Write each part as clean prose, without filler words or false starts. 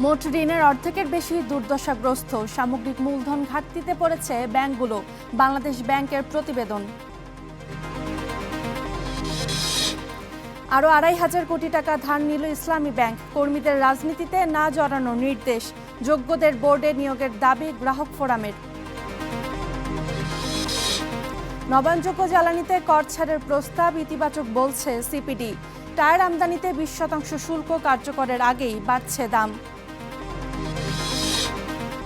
মোট ঋণের অর্ধেকের বেশি দুর্দশাগ্রস্ত, সামগ্রিক মূলধন ঘাটতিতে পড়েছে ব্যাংকগুলো, বাংলাদেশ ব্যাংকের প্রতিবেদন। আরও ২৫০০ কোটি টাকা ধার নিল ইসলামী ব্যাংক, কর্মীদের রাজনীতিতে না জড়ানোর নির্দেশ, যোগ্যদের বোর্ডে নিয়োগের দাবি গ্রাহক ফোরামের। নবায়নযোগ্য জ্বালানিতে কর ছাড়ের প্রস্তাব ইতিবাচক বলছে সিপিডি, টায়ার আমদানিতে ২০% শুল্ক কার্যকরের আগেই বাড়ছে দাম।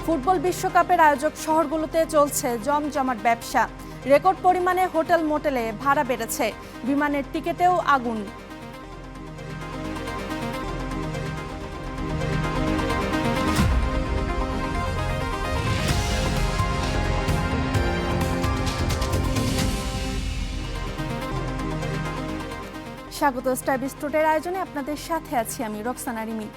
ফুটবল বিশ্বকাপের আয়োজক শহরগুলোতে চলছে জমজমাট ব্যবসা, রেকর্ড পরিমাণে হোটেল মোটেলে ভাড়া বেড়েছে, বিমানের টিকিটেও আগুন। স্বাগত স্টার বিস্ট্রোটের আয়োজনে, আপনাদের সাথে আছি আমি রোকসানা রিমি।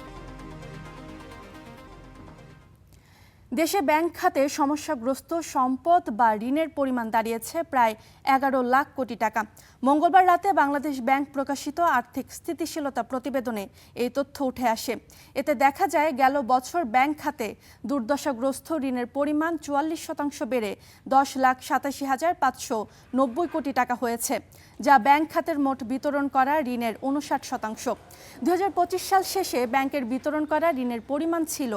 দেশে ব্যাংক খাতে সমস্যাগ্রস্ত সম্পদ বা ঋণের পরিমাণ দাঁড়িয়েছে প্রায় ১১ লাখ কোটি টাকা। মঙ্গলবার রাতে বাংলাদেশ ব্যাংক প্রকাশিত আর্থিক স্থিতিশীলতা প্রতিবেদনে এই তথ্য উঠে আসে। এতে দেখা যায় গেল বছর ব্যাংক খাতে দুর্দশাগ্রস্ত ঋণের পরিমাণ ৪৪% বেড়ে ১০,৮৭,৫৯০ কোটি টাকা হয়েছে, যা ব্যাংক খাতের মোট বিতরণ করা ঋণের ৫৯%। ২০২৫ সাল শেষে ব্যাংকের বিতরণ করা ঋণের পরিমাণ ছিল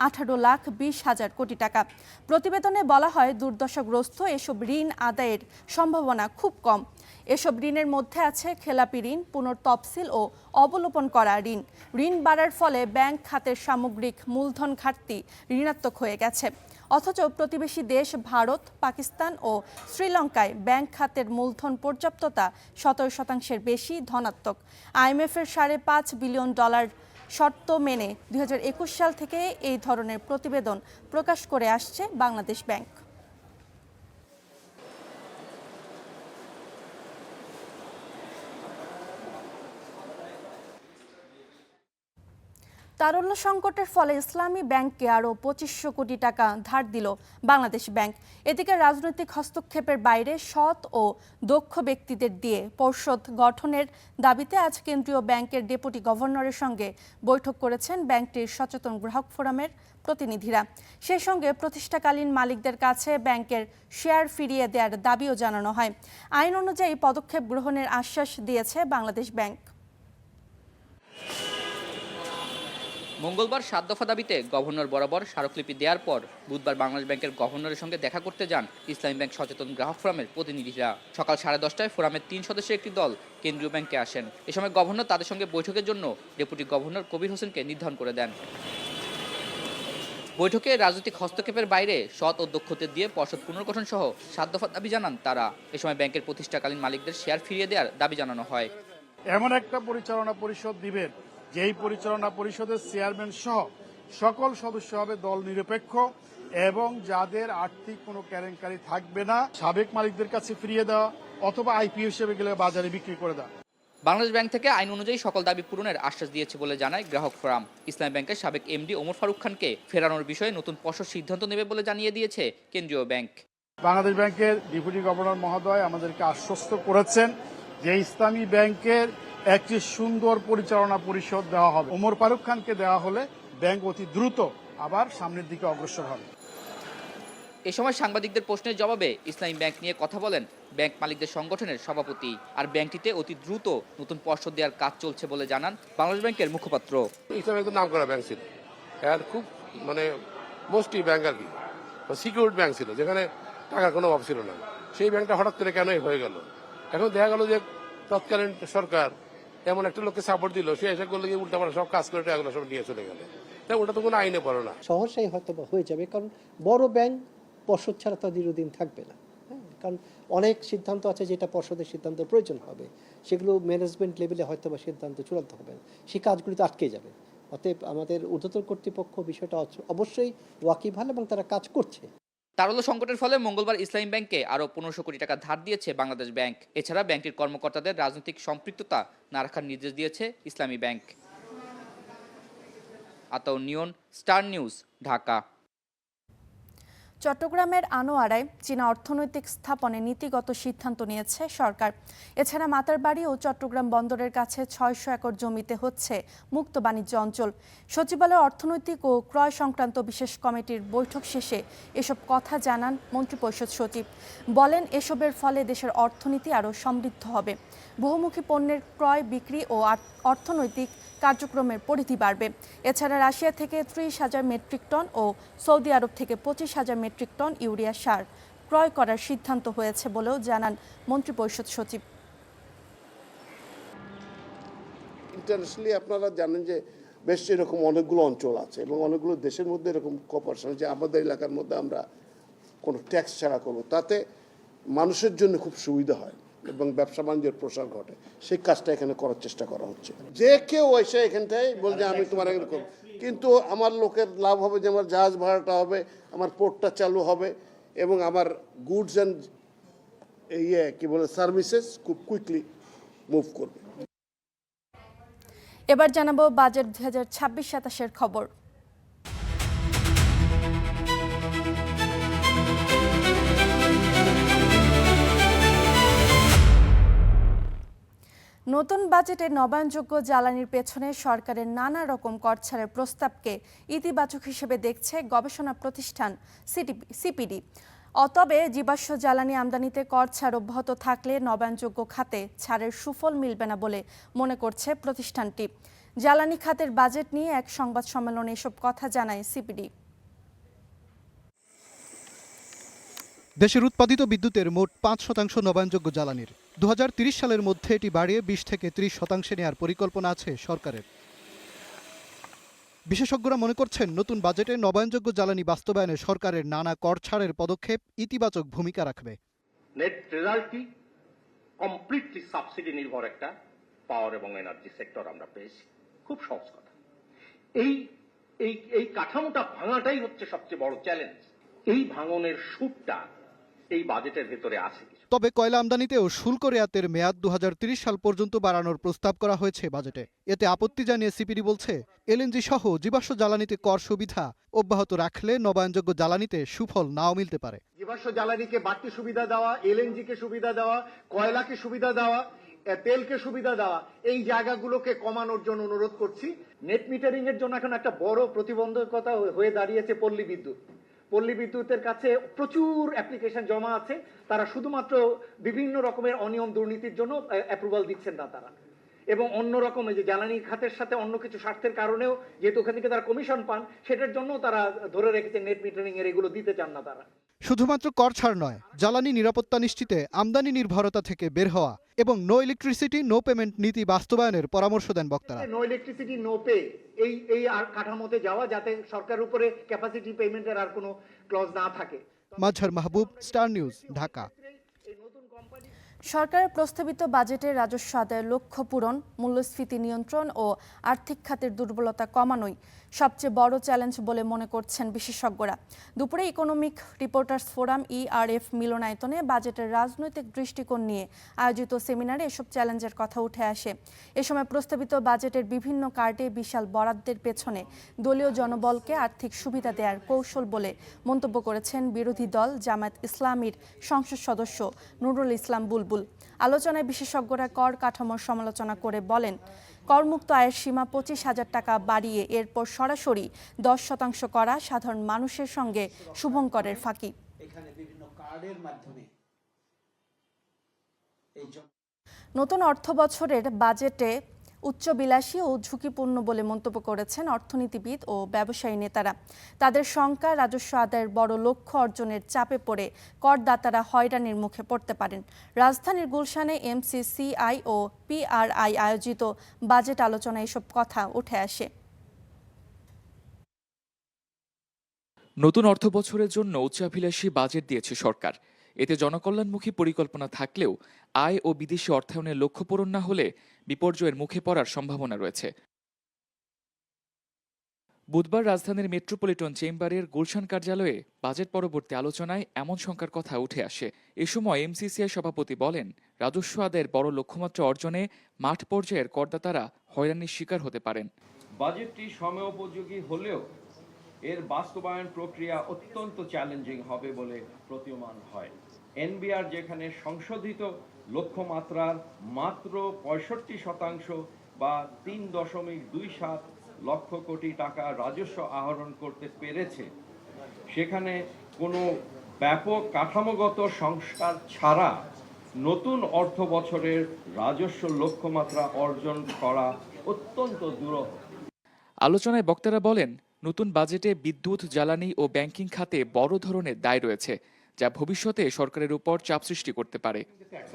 ১৮,২০,০০০ কোটি টাকা। প্রতিবেদনে বলা হয়, দুর্দশাগ্রস্ত এসব ঋণ আদায়ের সম্ভাবনা খুব কম। এসব ঋণের মধ্যে আছে খেলাপি ঋণ, পুনর্তফসিল ও অবলোপন করা ঋণ। ঋণ বাড়ার ফলে ব্যাংক খাতের সামগ্রিক মূলধন ঘাটতি ঋণাত্মক হয়ে গেছে। অথচ প্রতিবেশী দেশ ভারত, পাকিস্তান ও শ্রীলঙ্কায় ব্যাংক খাতের মূলধন পর্যাপ্ততা ১৭% বেশি ধনাত্মক। আইএমএফের $৫.৫ বিলিয়ন শর্ত মেনে ২০২১ সাল থেকে এই ধরনের প্রতিবেদন প্রকাশ করে আসছে বাংলাদেশ ব্যাংক। তারল্য সংকটের ফলে ইসলামী ব্যাংককে আরও ২৫০০ কোটি টাকা ধার দিল বাংলাদেশ ব্যাংক। এদিকে রাজনৈতিক হস্তক্ষেপের বাইরে সৎ ও দক্ষ ব্যক্তিদের দিয়ে পর্ষদ গঠনের দাবিতে আজ কেন্দ্রীয় ব্যাংকের ডেপুটি গভর্নরের সঙ্গে বৈঠক করেছেন ব্যাংকটির সচেতন গ্রাহক ফোরামের প্রতিনিধিরা। সেই সঙ্গে প্রতিষ্ঠাকালীন মালিকদের কাছে ব্যাংকের শেয়ার ফিরিয়ে দেওয়ার দাবিও জানানো হয়। আইন অনুযায়ী পদক্ষেপ গ্রহণের আশ্বাস দিয়েছে বাংলাদেশ ব্যাংক। মঙ্গলবার ৭ দফা দাবিতে গভর্নর বরাবর স্মারকলিপি দেওয়ার পর বুধবার বাংলাদেশ ব্যাংকের গভর্নরের সঙ্গে দেখা করতে যান ইসলামী ব্যাংক সচেতন গ্রাহক ফোরামের প্রতিনিধিরা। সকাল ১০:৩০টায় ফোরামের ৩ সদস্যের একটি দল কেন্দ্রীয় ব্যাংকে আসেন। এ সময় গভর্নর তাদের সঙ্গে বৈঠকের জন্য ডেপুটি গভর্নর কবির হোসেনকে নির্ধারণ করে দেন। বৈঠকে রাজনৈতিক হস্তক্ষেপের বাইরে সৎ ও দক্ষদের দিয়ে পর্ষদ পুনর্গঠন সহ ৭ দফা দাবি জানান তারা। এ সময় ব্যাংকের প্রতিষ্ঠাকালীন মালিকদের শেয়ার ফিরিয়ে দেওয়ার দাবি জানানো হয়। এমন একটা পরিচালনা পরিষদ দিবেন যেই পরিচালনা পরিষদের চেয়ারম্যান সহ সকল সদস্য হবে দল নিরপেক্ষ এবং যাদের আর্থিক কোনো কেলেঙ্কারি থাকবে না, সাবেক মালিকদের কাছে ফিরিয়ে দেওয়া অথবা আইপিও হিসেবে গেলে বাজারে বিক্রি করে দেওয়া। বাংলাদেশ ব্যাংক থেকে আইন অনুযায়ী সকল দাবি পূরণের আশ্বাস দিয়েছে বলে জানায় গ্রাহক ফোরাম। ইসলামী ব্যাংকের সাবেক এমডি ওমর ফারুক খানকে ফেরানোর বিষয়ে নতুন পর্ষদ সিদ্ধান্ত নেবে বলে জানিয়ে দিয়েছে কেন্দ্রীয় ব্যাংক। বাংলাদেশ ব্যাংকের ডেপুটি গভর্নর মহোদয় আমাদেরকে আশ্বস্ত করেছেন যে ইসলামী ব্যাংকের একটি সুন্দর পরিচালনা পরিষদ দেওয়া হবে। ওমর ফারুক খানকে দেওয়া হলে ব্যাংক অতি দ্রুত আবার সামনের দিকে অগ্রসর হবে। এ সময় সাংবাদিকদের প্রশ্নের জবাবে ইসলামী ব্যাংক নিয়ে কথা বলেন ব্যাংক মালিকদের সংগঠনের সভাপতি। আর ব্যাংকটিতে অতি দ্রুত নতুন পর্ষদ দেওয়ার কাজ চলছে বলে জানান বাংলাদেশ ব্যাংকের মুখপাত্র। ইসলামী ব্যাংক নাম করা ব্যাংক ছিল, আর খুব মোস্টলি ব্যাংক আর কি সিকিউরিটি ব্যাংক ছিল, যেখানে টাকার কোনো অভাব ছিল না। সেই ব্যাংকটা হঠাৎ করে কেনই হয়ে গেল? এখন দেখা গেল যে তৎকালীন সরকার এমন একটা লোককে সাপোর্ট দিল, সে এসে করলে উল্টা পাল্টা সব কাজ করে টাকাগুলো সব নিয়ে চলে গেল। তাই ওটা তো কোনো আইনে পড়ে না। সহসাই হয়তো হয়ে যাবে, কারণ বড় ব্যাংক পর্ষদ ছাড়া তো দীর্ঘদিন থাকবে না। কারণ অনেক সিদ্ধান্ত আছে যেটা পর্ষদের সিদ্ধান্তের প্রয়োজন হবে, সেগুলো ম্যানেজমেন্ট লেভেলে হয়তো বা সিদ্ধান্ত চূড়ান্ত হবে, সেই কাজগুলি তো আটকে যাবে। অতএব আমাদের ঊর্ধ্বতন কর্তৃপক্ষ বিষয়টা অবশ্যই ওয়াকিবহাল এবং তারা কাজ করছে। তারল্য সংকটের ফলে মঙ্গলবার ইসলামী ব্যাংকে আরও ১৫০০ কোটি টাকা ধার দিয়েছে বাংলাদেশ ব্যাংক। এছাড়া ব্যাংকটির কর্মকর্তাদের রাজনৈতিক সম্পৃক্ততা না রাখার নির্দেশ দিয়েছে ইসলামী ব্যাংক। আতাউর নিয়ন, স্টার নিউজ, ঢাকা। চট্টগ্রামের আনোয়ারায় চীনা অর্থনৈতিক স্থাপনে নীতিগত সিদ্ধান্ত নিয়েছে সরকার। এছাড়া মাতারবাড়ি ও চট্টগ্রাম বন্দরের কাছে ৬০০ একর জমিতে হচ্ছে মুক্ত বাণিজ্য অঞ্চল। সচিবালয়ের অর্থনৈতিক ও ক্রয় সংক্রান্ত বিশেষ কমিটির বৈঠক শেষে এসব কথা জানান মন্ত্রিপরিষদ সচিব। বলেন, এসবের ফলে দেশের অর্থনীতি আরও সমৃদ্ধ হবে। বহুমুখী পণ্যের ক্রয় বিক্রি ও অর্থনৈতিক কার্যক্রমের পরিধি বাড়বে। এছাড়া রাশিয়া থেকে ৩০,০০০ মেট্রিক টন ও সৌদি আরব থেকে ২৫,০০০ মেট্রিক টন ইউরিয়া সার ক্রয় করার সিদ্ধান্ত হয়েছে বলেও জানান মন্ত্রিপরিষদ সচিব। ইন্টারন্যাশনালি আপনারা জানেন যে বেশ এরকম অনেকগুলো অঞ্চল আছে এবং অনেকগুলো দেশের মধ্যে এরকম কোঅপারেশন, যে আমাদের এলাকার মধ্যে আমরা কোনো ট্যাক্স ছাড়া করবো, তাতে মানুষের জন্য খুব সুবিধা হয় এবং ব্যবসা বাণিজ্যের প্রসার ঘটে। সেই কাজটা এখানে করার চেষ্টা করা হচ্ছে। যে কেউ এসে এখানটায় বলছে আমি তোমার এরকম, কিন্তু আমার লোকের লাভ হবে যে আমার জাহাজ ভাড়াটা হবে, আমার পোর্টটা চালু হবে এবং আমার গুডস অ্যান্ড কি বলে সার্ভিসেস খুব কুইকলি মুভ করবে। এবার জানাবো বাজেট 2026-27 খবর। নতুন বাজেটে নবায়নযোগ্য জ্বালানির পেছনে সরকারের নানা রকম কর ছাড়ের প্রস্তাবকে ইতিবাচক হিসেবে দেখছে গবেষণা প্রতিষ্ঠান সিপিডি। তবে জীবাশ্ম জ্বালানি আমদানিতে কর ছাড় অব্যাহত থাকলে নবায়নযোগ্য খাতে ছাড়ের সুফল মিলবে না বলে মনে করছে প্রতিষ্ঠানটি। জ্বালানি খাতের বাজেট নিয়ে এক সংবাদ সম্মেলনে এসব কথা জানায় সিপিডি। দেশের উৎপাদিত বিদ্যুতের মোট ৫% নবায়নযোগ্য জ্বালানির ২০৩০ সালের মধ্যে এটি বাড়িয়ে ২০ থেকে ৩০% নেওয়ার পরিকল্পনা আছে সরকারের। বিশেষজ্ঞরা মনে করছেন, নতুন বাজেটে নবায়নযোগ্য জ্বালানি বাস্তবায়নে সরকারের নানা কর ছাড়ের পদক্ষেপ ইতিবাচক ভূমিকা রাখবে। নেট রেজাল্টটি কমপ্লিটলি সাবসিডি নির্ভর একটা পাওয়ার এবং এনার্জি সেক্টর আমরা পেয়েছি। খুব সহজ কথা, এই কাঠামোটা ভাঙাটাই হচ্ছে সবচেয়ে বড় চ্যালেঞ্জ। এই ভাঙনের সুরটা এই বাজেটের ভেতরে আছে। তবে কয়লা আমদানিতেও শুল্ক রেয়াতের মেয়াদ ২০৩০ সাল পর্যন্ত বাড়ানোর প্রস্তাব করা হয়েছে বাজেটে। এতে আপত্তি জানিয়ে সিপিডি বলছে, এলএনজি সহ জীবাশ্ম জ্বালানিতে কর সুবিধা অব্যাহত রাখলে নবায়নযোগ্য জ্বালানিতে সুফল নাও মিলতে পারে। জীবাশ্ম জ্বালানিকে বাড়তি সুবিধা দেওয়া, এলএনজি কে সুবিধা দেওয়া, কয়লাকে সুবিধা দেওয়া, তেলকে সুবিধা দেওয়া, এই জায়গাগুলোকে কমানোর জন্য অনুরোধ করছি। নেট মিটারিং এর জন্য এখন একটা বড় প্রতিবন্ধকতা হয়ে দাঁড়িয়েছে পল্লী বিদ্যুৎ। পল্লী বিদ্যুতের কাছে প্রচুর অ্যাপ্লিকেশন জমা আছে, তারা শুধুমাত্র বিভিন্ন রকমের অনিয়ম দুর্নীতির জন্য অ্যাপ্রুভাল দিচ্ছেন না তারা, এবং অন্য রকমের যে জ্বালানি খাতের সাথে অন্য কিছু স্বার্থের কারণেও যেহেতু ওখান থেকে তারা কমিশন পান, সেটার জন্য তারা ধরে রেখেছে নেট মিটারিং এর এগুলো দিতে চান না তারা। শুধুমাত্র কর ছাড় নয়, জ্বালানি নিরাপত্তা নিশ্চিতে আমদানি নির্ভরতা থেকে বের হওয়া এবং নো ইলেকট্রিসিটি নো পেমেন্ট নীতি বাস্তবায়নের পরামর্শ দেন বক্তারা। নো ইলেকট্রিসিটি নো পে এই আর কাঠামোতে যাওয়া, যাতে সরকারের উপরে ক্যাপাসিটি পেমেন্টের আর কোনো ক্লজ না থাকে। মাজহার মাহবুব, স্টার নিউজ, ঢাকা। সরকারের প্রস্তাবিত বাজেটে রাজস্ব আদায়ের লক্ষ্য পূরণ, মূল্যস্ফীতি নিয়ন্ত্রণ ও আর্থিক খাতের দুর্বলতা কমানোই সবচেয়ে বড় চ্যালেঞ্জ বলে মনে করছেন বিশেষজ্ঞরা। দুপুরে ইকোনমিক রিপোর্টার্স ফোরাম ইআরএফ মিলনায়তনে বাজেটের রাজনৈতিক দৃষ্টিকোণ নিয়ে আয়োজিত সেমিনারে এসব চ্যালেঞ্জের কথা উঠে আসে। এ সময় প্রস্তাবিত বাজেটের বিভিন্ন কার্ডে বিশাল বরাদ্দের পেছনে দলীয় জনবলকে আর্থিক সুবিধা দেওয়ার কৌশল বলে মন্তব্য করেছেন বিরোধী দল জামায়াত ইসলামীর সংসদ সদস্য নুরুল ইসলাম বুলবুল। আলোচনায় বিশেষজ্ঞরা কর কাঠামোর সমালোচনা করে বলেন, করমুক্ত আয়ের সীমা 25,000 টাকা বাড়িয়ে এরপর সরাসরি 10% করা সাধারণ মানুষের সঙ্গে শুভঙ্করের ফাঁকি। নতুন অর্থ বছরের বাজেটে উচ্চবিলাসী ও ঝুঁকিপূর্ণ বলে মন্তব্য করেছেন অর্থনীতিবিদ ও ব্যবসায়ী নেতারা। তাদের শঙ্কা, রাজস্ব আদায়ের বড় লক্ষ্য অর্জনের চাপে পড়ে করদাতারা হয়রানির মুখে পড়তে পারেন। রাজধানীর গুলশানে এমসিসিআই ও পিআরআই আয়োজিত বাজেট আলোচনায় এসব কথা উঠে আসে। নতুন অর্থবছরের জন্য উচ্চাভিলাষী বাজেট দিয়েছে সরকার। এতে জনকল্যাণমুখী পরিকল্পনা থাকলেও আয় ও বিদেশি অর্থায়নের লক্ষ্য পূরণ না হলে বিপর্যয়ের মুখে পড়ার সম্ভাবনা রয়েছে। বুধবার রাজধানীর মেট্রোপলিটন চেম্বারের গুলশান কার্যালয়ে বাজেট পরবর্তী আলোচনায় এমন শঙ্কার কথা উঠে আসে। এ সময় এমসিসিআই সভাপতি বলেন, রাজস্ব আদায়ের বড় লক্ষ্যমাত্রা অর্জনে মাঠ পর্যায়ের করদাতারা হয়রানির শিকার হতে পারেন। বাজেটটি সময়োপযোগী হলেও এর বাস্তবায়ন প্রক্রিয়া অত্যন্ত চ্যালেঞ্জিং হবে বলে প্রতীয়মান হয়। এনবিআর যেখানে সংশোধিত লক্ষ্যমাত্রার মাত্র 65% বা 3.27 লক্ষ কোটি টাকা রাজস্ব আহরণ করতে পেরেছে, সেখানে কোনো ব্যাপক কাঠামোগত সংস্কার ছাড়া নতুন অর্থ বছরের রাজস্ব লক্ষ্যমাত্রা অর্জন করা অত্যন্ত দুরূহ। আলোচনায় বক্তারা বলেন, নতুন বাজেটে বিদ্যুৎ, জ্বালানি ও ব্যাংকিং খাতে বড় ধরনের দায় রয়েছে, যা ভবিষ্যতে সরকারের উপর চাপ সৃষ্টি করতে পারে।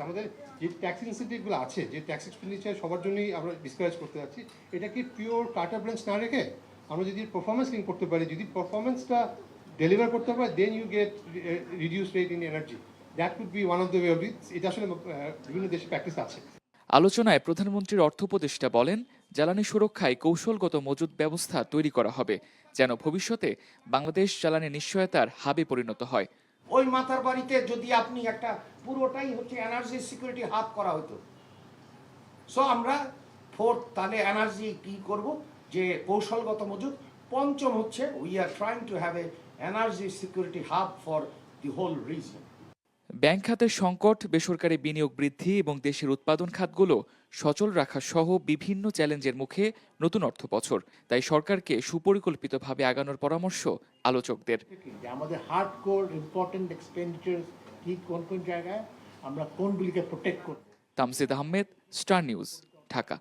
আমাদের যে ট্যাক্স ইনসেন্টিভগুলো আছে, যে ট্যাক্স এক্সপেন্ডিচার সবার জন্যই আমরা ডিসকারেজ করতে যাচ্ছি, এটাকে পিওর কার্টা ব্রাঞ্চ না রেখে আমরা যদি পারফরমেন্স লিঙ্ক করতে পারি, যদি পারফরমেন্সটা ডেলিভার করতে পারে, then you get reduce rate in energy. That could be one of the way of it. এটা আসলে বিভিন্ন দেশে প্র্যাকটিস আছে। আলোচনায় প্রধানমন্ত্রীর অর্থ উপদেষ্টা বলেন, জ্বালানি সুরক্ষায় কৌশলগত মজুত ব্যবস্থা তৈরি করা হবে, যেন ভবিষ্যতে বাংলাদেশ জ্বালানি নিশ্চয়তার হাবে পরিণত হয়। ওই মাথার বাড়িতে যদি আপনি একটা পুরোটাই হচ্ছে এনার্জি সিকিউরিটি হাব করা হতো, সো আমরা ফোর্থ তাহলে এনার্জি কি করব, যে কৌশলগত মজুত। পঞ্চম হচ্ছে we are trying to have a energy security hub for the whole region. Bank খাতের সংকট, বেসরকারি বিনিয়োগ বৃদ্ধি এবং দেশের উৎপাদন খাতগুলো সচল রাখা সহ বিভিন্ন চ্যালেঞ্জের মুখে নতুন অর্থবছর। তাই সরকারকে সুপরিকল্পিতভাবে আগানোর পরামর্শ আলোচকদের। আমাদের হার্ড কোর ইম্পর্টেন্ট এক্সপেন্ডিচার কি কোন কোন জায়গায় আমরা কোনগুলিকে প্রোটেক্ট করব। Tamjid Ahmed, star news, Dhaka.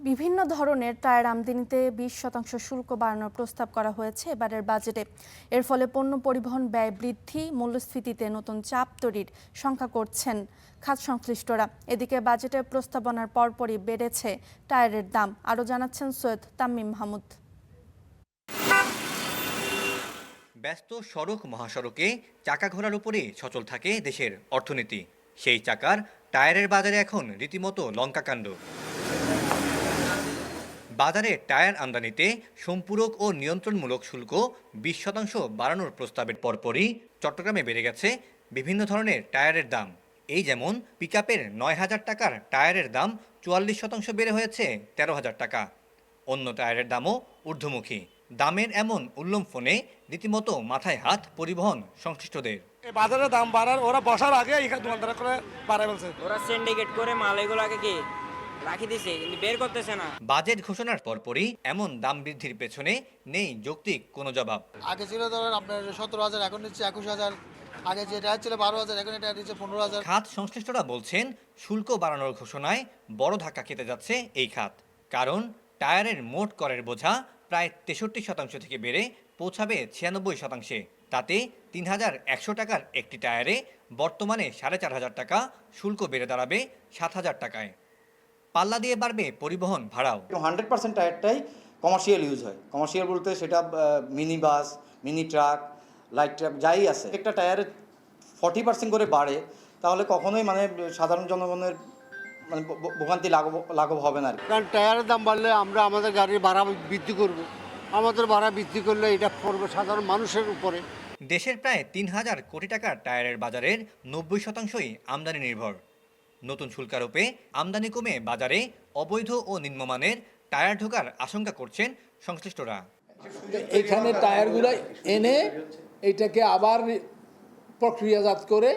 বিভিন্ন ধরনের টায়ার আমদানিতে 20% শুল্ক বাড়ানোর প্রস্তাব করা হয়েছে এবারের বাজেটে। এর ফলে পণ্য পরিবহন ব্যয় বৃদ্ধি, মূল্যস্ফীতিতে নতুন চাপ তৈরির শঙ্কা করছেন খাত সংশ্লিষ্টরা। এদিকে বাজেটের প্রস্তাবনার পরপরই বেড়েছে টায়ারের দাম। আরও জানাচ্ছেন সৈয়দ তামিম মাহমুদ। ব্যস্ত সড়ক মহাসড়কে চাকা ঘোরার উপরে সচল থাকে দেশের অর্থনীতি। সেই চাকার টায়ারের বাজারে এখন রীতিমতো লঙ্কাকাণ্ড। বাজারে টায়ার আমদানিতে সম্পূরক ও নিয়ন্ত্রণমূলক শুল্ক 20% বাড়ানোর প্রস্তাবের পরপরই চট্টগ্রামে বেড়ে গেছে বিভিন্ন ধরনের টায়ারের দাম। এই যেমন পিকআপের 9,000 টাকার টায়ারের দাম 44% বেড়ে হয়েছে 13,000 টাকা। অন্য টায়ারের দামও ঊর্ধ্বমুখী। দামের এমন উল্লম্ফনে রীতিমতো মাথায় হাত পরিবহন সংশ্লিষ্টদের। বাজারের দাম বাড়ার ওরা বসার আগে এখানে দোকানদার করে বাড়ায় বলছে, ওরা সিন্ডিকেট করে মাল এগুলোকে কি রাখি দিছে, কিন্তু বের করতেছে না। বাজেট ঘোষণার পরপরই এমন দাম বৃদ্ধির পেছনে নেই যৌক্তিক কোনো জবাব। আগে ছিল ধরেন আপনার 17,000, এখন নিচ্ছে 21,000, আগে যে টায়ার ছিল 12,000, এখন এটা নিচ্ছে 15,000। খাত সংশ্লিষ্টরা বলছেন, শুল্ক বাড়ানোর ঘোষণায় বড় ধাক্কা খেতে যাচ্ছে এই খাত। কারণ টায়ারের মোট করের বোঝা প্রায় 63% থেকে বেড়ে পৌঁছাবে 96%। তাতে 3,100 টাকার একটি টায়ারে বর্তমানে 4,500 টাকা, শুল্ক বেড়ে দাঁড়াবে 7,000 টাকায়। পাল্লা দিয়ে বাড়বে পরিবহন ভাড়াও। 100% টায়ারটাই কমার্শিয়াল ইউজ হয়। কমার্শিয়াল বলতে সেটা mini bus, mini truck, light truck যাই আছে, একটা টায়ারে 40% করে বাড়ে, তাহলে কখনোই মানে সাধারণ জনগণের মানে ভোগান্তি লাঘব হবে না। কারণ টায়ারের দাম বাড়লে আমরা আমাদের গাড়ির ভাড়া বৃদ্ধি করব, আমাদের ভাড়া বৃদ্ধি করলে এটা পড়বে সাধারণ মানুষের উপরে। দেশের প্রায় 3,000 কোটি টাকার টায়ারের বাজারের 90%ই আমদানি নির্ভর। নতুন শুল্কারোপে আমদানি কমে বাজারে অবৈধ ও নিম্নমানের টায়ার ঢোকার আশঙ্কা করছেন সংশ্লিষ্টরা। এখানে টায়ারগুলো এনে এটাকে আবার প্রক্রিয়াজাত করে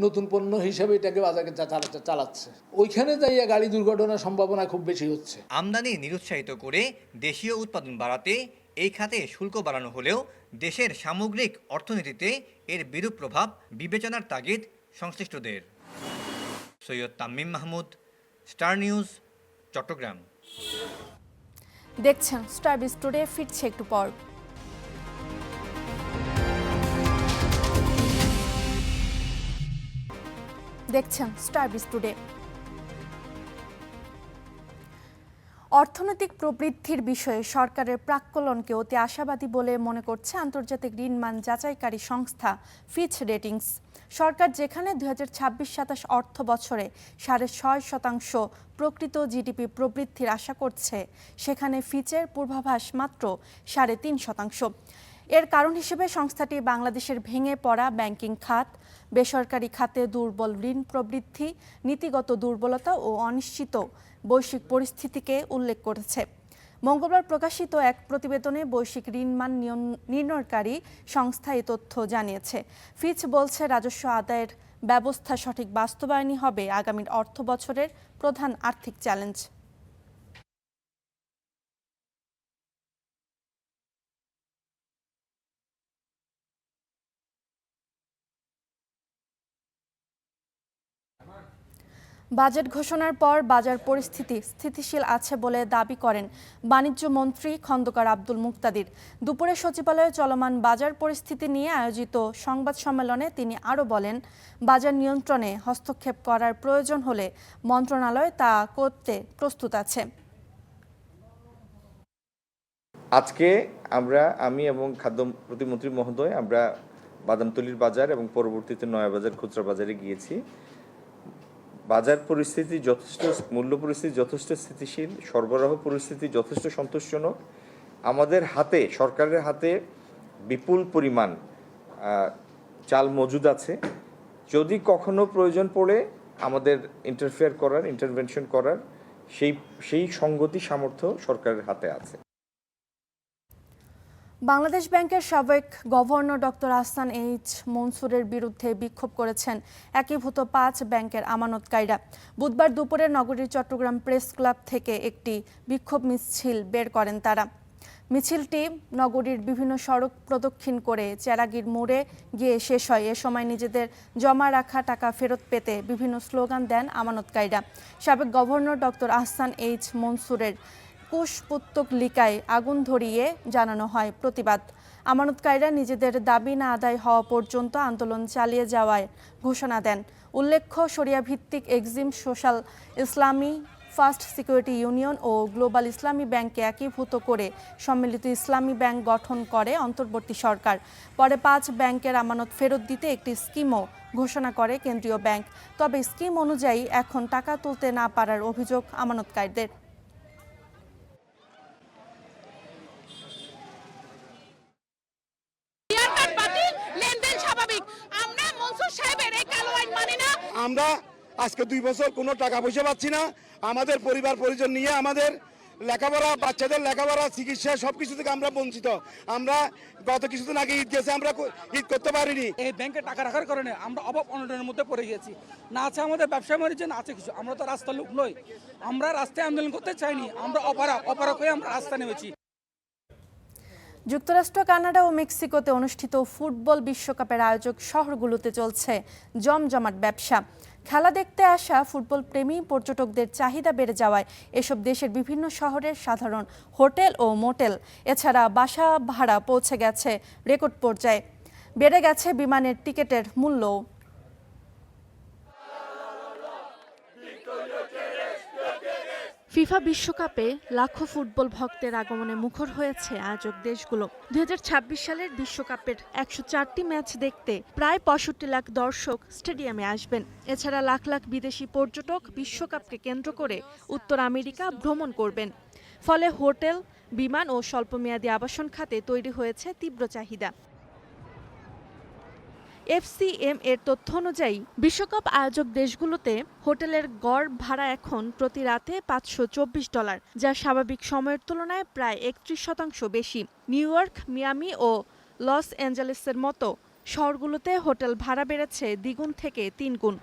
নতুন পণ্য হিসেবে এটাকে বাজারে চালাচ্ছে। ওইখানে যাইয়া গাড়ি দুর্ঘটনার সম্ভাবনা খুব বেশি হচ্ছে। আমদানি নিরুৎসাহিত করে দেশীয় উৎপাদন বাড়াতে এই খাতে শুল্ক বাড়ানো হলেও দেশের সামগ্রিক অর্থনীতিতে এর বিরূপ প্রভাব বিবেচনার তাগিদ সংশ্লিষ্টদের। Syed Tamim Mahmud, Star News, Chittagong. দেখছেন স্টার বিজ টুডে, ফিরছে একটু পর। দেখছেন স্টার বিজ টুডে। অর্থনৈতিক প্রবৃদ্ধির বিষয়ে সরকারের প্রাক্কলনকে অতি আশাবাদী বলে মনে করছে আন্তর্জাতিক ঋণ মান যাচাইকারী সংস্থা ফিচ রেটিংস। সরকার যেখানে 2026-27 অর্থ বছরে 6.5% প্রকৃত জিডিপি প্রবৃদ্ধির আশা করছে, সেখানে ফিচের পূর্বাভাস মাত্র 3.5%। এর কারণ হিসেবে সংস্থাটি বাংলাদেশের ভেঙে পড়া ব্যাংকিং খাত, বেসরকারি খাতে দুর্বল ঋণ প্রবৃদ্ধি, নীতিগত দুর্বলতা ও অনিশ্চিত বৈশ্বিক পরিস্থিতিকে উল্লেখ করেছে। মঙ্গলবার প্রকাশিত এক প্রতিবেদনে বৈশ্বিক ঋণ মান নির্ণয়কারী সংস্থা এই তথ্য জানিয়েছে। ফিচ বলছে রাজস্ব আদায়ের ব্যবস্থা সঠিক বাস্তবায়নই হবে আগামী অর্থবছরের প্রধান আর্থিক চ্যালেঞ্জ। বাজেট ঘোষণার পর বাজার পরিস্থিতি স্থিতিশীল আছে বলে দাবি করেন বাণিজ্য মন্ত্রী খন্দকার আব্দুল মুক্তাদির। দুপুরে সচিবালয়ে চলমান বাজার পরিস্থিতি নিয়ে আয়োজিত সংবাদ সম্মেলনে তিনি আরও বলেন, বাজার নিয়ন্ত্রণে হস্তক্ষেপ করার প্রয়োজন হলে মন্ত্রণালয় তা করতে প্রস্তুত আছে। আজকে আমি এবং খাদ্য প্রতিমন্ত্রী মহোদয় আমরা বাদামতলীর বাজার এবং পরবর্তীতে নয়াবাজার খুচরা বাজারে গিয়েছি। বাজার পরিস্থিতি যথেষ্ট, মূল্য পরিস্থিতি যথেষ্ট স্থিতিশীল, সরবরাহ পরিস্থিতি যথেষ্ট সন্তোষজনক। আমাদের হাতে, সরকারের হাতে বিপুল পরিমাণ চাল মজুদ আছে। যদি কখনো প্রয়োজন পড়ে আমাদের ইন্টারভেনশন করার সেই সংগতি সামর্থ্য সরকারের হাতে আছে। বাংলাদেশ ব্যাংকের সাবেক গভর্নর ডক্টর আহসান এইচ মনসুরের বিরুদ্ধে বিক্ষোভ করেছেন একীভূত 5 ব্যাংকের আমানতকারীরা। বুধবার দুপুরে নগরীর চট্টগ্রাম প্রেস ক্লাব থেকে একটি বিক্ষোভ মিছিল বের করেন তারা। মিছিলটি নগরীর বিভিন্ন সড়ক প্রদক্ষিণ করে চেরাগীর মোড়ে গিয়ে শেষ হয়। এ সময় নিজেদের জমা রাখা টাকা ফেরত পেতে বিভিন্ন স্লোগান দেন আমানতকারীরা। সাবেক গভর্নর ডক্টর আহসান এইচ মনসুরের কুশপুত্তলিকায় আগুন ধরিয়ে জানানো হয় প্রতিবাদ। আমানতকারীরা নিজেদের দাবি না আদায় হওয়া পর্যন্ত আন্দোলন চালিয়ে যাওয়ার ঘোষণা দেন। উল্লেখ্য, শরিয়া ভিত্তিক এক্সিম সোশ্যাল ইসলামী, ফার্স্ট সিকিউরিটি ইউনিয়ন ও গ্লোবাল ইসলামী ব্যাংককে একীভূত করে সম্মিলিত ইসলামী ব্যাংক গঠন করে অন্তর্বর্তী সরকার। পরে 5 ব্যাংকের আমানত ফেরত দিতে একটি স্কিমও ঘোষণা করে কেন্দ্রীয় ব্যাংক। তবে স্কিম অনুযায়ী এখন টাকা তুলতে না পারার অভিযোগ আমানতকারীদের। আমরা আজকে 2 বছর কোনো টাকা পয়সা পাচ্ছি না। আমাদের পরিবার পরিজন নিয়ে আমাদের লেখাপড়া, বাচ্চাদের লেখাপড়া, চিকিৎসা সবকিছু থেকে আমরা বঞ্চিত। আমরা গত কিছুদিন আগে ঈদ গেছে, আমরা ঈদ করতে পারিনি। এই ব্যাংকে টাকা রাখার কারণে আমরা অভাব অনটনের মধ্যে পড়ে গেছি। না আছে আমাদের ব্যবসা বাণিজ্য, না আছে কিছু। আমরা তো রাস্তার লোক নই, আমরা রাস্তায় আন্দোলন করতে চাইনি। আমরা অপারক হয়ে আমরা রাস্তা নেমেছি। যুক্তরাষ্ট্র, কানাডা ও মেক্সিকোতে অনুষ্ঠিত ফুটবল বিশ্বকাপের আয়োজক শহরগুলোতে চলছে জমজমাট ব্যবসা। খেলা দেখতে আসা ফুটবল প্রেমী পর্যটকদের চাহিদা বেড়ে যাওয়ায় এসব দেশের বিভিন্ন শহরের সাধারণ হোটেল ও মোটেল, এছাড়া বাসা ভাড়া পৌঁছে গেছে রেকর্ড পর্যায়ে। বেড়ে গেছে বিমানের টিকিটের মূল্যও। ফিফা বিশ্বকাপে লাখো ফুটবল ভক্তের আগমনে মুখর হয়েছে আয়োজক দেশগুলো। 2026 সালের বিশ্বকাপের 104টি ম্যাচ দেখতে প্রায় 65 লাখ দর্শক স্টেডিয়ামে আসবেন। এছাড়া লাখ লাখ বিদেশি পর্যটক বিশ্বকাপকে কেন্দ্র করে উত্তর আমেরিকা ভ্রমণ করবেন। ফলে হোটেল, বিমান ও স্বল্পমেয়াদী আবাসন খাতে তৈরি হয়েছে তীব্র চাহিদা। FCM এর তথ্য অনুযায়ী বিশ্বকাপ আয়োজক দেশগুলোতে হোটেলের গড় ভাড়া এখন প্রতি রাতে $524, যা স্বাভাবিক সময়ের তুলনায় প্রায় 31% বেশি। নিউ ইয়র্ক, মিয়ামি ও লস অ্যাঞ্জেলেসের মতো শহরগুলোতে হোটেল ভাড়া বেড়েছে দ্বিগুণ থেকে 3 গুণ।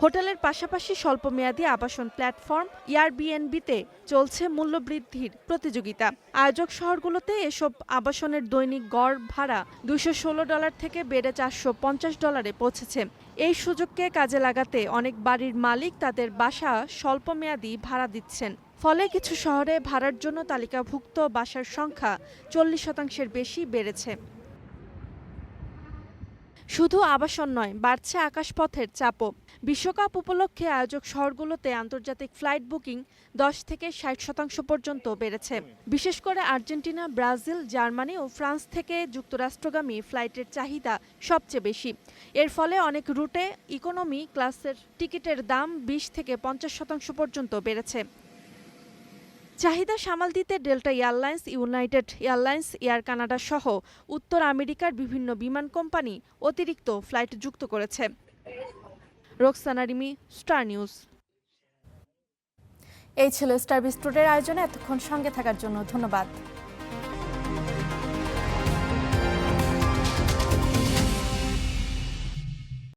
হোটেলের পাশাপাশি স্বল্পমেয়াদী আবাসন প্ল্যাটফর্ম এয়ারবিএনবিতে চলছে মূল্যবৃদ্ধির প্রতিযোগিতা। আয়োজক শহরগুলোতে এসব আবাসনের দৈনিক গড় ভাড়া $216 থেকে বেড়ে $450 পৌঁছেছে। এই সুযোগকে কাজে লাগাতে অনেক বাড়ির মালিক তাদের বাসা স্বল্পমেয়াদী ভাড়া দিচ্ছেন। ফলে কিছু শহরে ভাড়ার জন্য তালিকাভুক্ত বাসার সংখ্যা 40% বেশি বেড়েছে। শুধু আবাসন নয়, বাড়ছে আকাশপথের চাপও। বিশ্বকাপ উপলক্ষে আয়োজক শহরগুলোতে আন্তর্জাতিক ফ্লাইট বুকিং 10 থেকে 60% পর্যন্ত বেড়েছে। বিশেষ করে আর্জেন্টিনা, ব্রাজিল, জার্মানি ও ফ্রান্স থেকে যুক্তরাষ্ট্রগামী ফ্লাইটের চাহিদা সবচেয়ে বেশি। এর ফলে অনেক রুটে ইকোনমি ক্লাসের টিকিটের দাম 20 থেকে 50% পর্যন্ত বেড়েছে। চাহিদা সামাল দিতে delta airlines, United airlines, air Canada সহ উত্তর আমেরিকার বিভিন্ন বিমান কোম্পানি অতিরিক্ত ফ্লাইট যুক্ত করেছে। Roksana Rimi, star news. এই ছিল স্টার বিস্টুডের আয়োজনে এতক্ষণ সঙ্গে থাকার জন্য ধন্যবাদ।